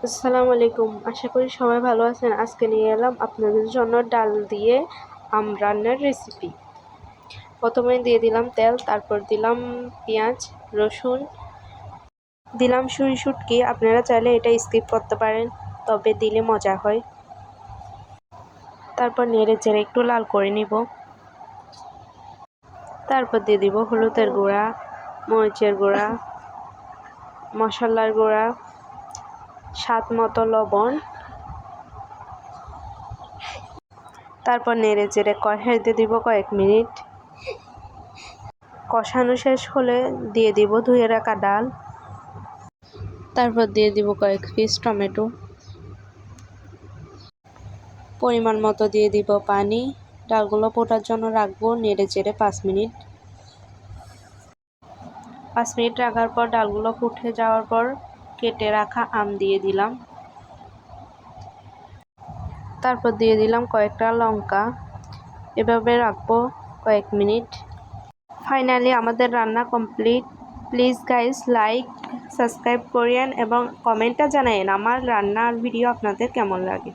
আসসালামু আলাইকুম। আশা করি সবাই ভালো আছেন। আজকে নিয়ে এলাম আপনাদের জন্য ডাল দিয়ে আম রান্নার রেসিপি। প্রথমে দিয়ে দিলাম তেল, তারপর দিলাম পেঁয়াজ, রসুন, দিলাম শুটকি। আপনারা চাইলে এটা স্কিপ করতে পারেন, তবে দিলে মজা হয়। তারপর নেড়ে চেড়ে একটু লাল করে নিব। তারপর দিয়ে দিব হলুদের গুঁড়া, মরিচের গুঁড়া, মশলার গুঁড়া, স্বাদ মতো লবণ। তারপর নেড়ে চেড়ে কষাইতে দিব কয়েক মিনিট। কষানো শেষ হলে দিয়ে দিব ধুয়ে রাখা ডাল। তারপর দিয়ে দিব কয়েক পিস টমেটো। পরিমাণ মতো দিয়ে দিব পানি। ডালগুলো ফোটার জন্য রাখবো নেড়ে চেড়ে 5 মিনিট। 5 মিনিট রাখার পর ডালগুলো ফুটে যাওয়ার পর কেটে রাখা আম দিয়ে দিলাম। তারপর দিয়ে দিলাম কয়েকটা লঙ্কা। এভাবে রাখবো কয়েক মিনিট। ফাইনালি আমাদের রান্না complete. Please guys like subscribe করিয়েন এবং কমেন্টে জানাইন আমার রান্নার ভিডিও আপনাদের কেমন লাগে।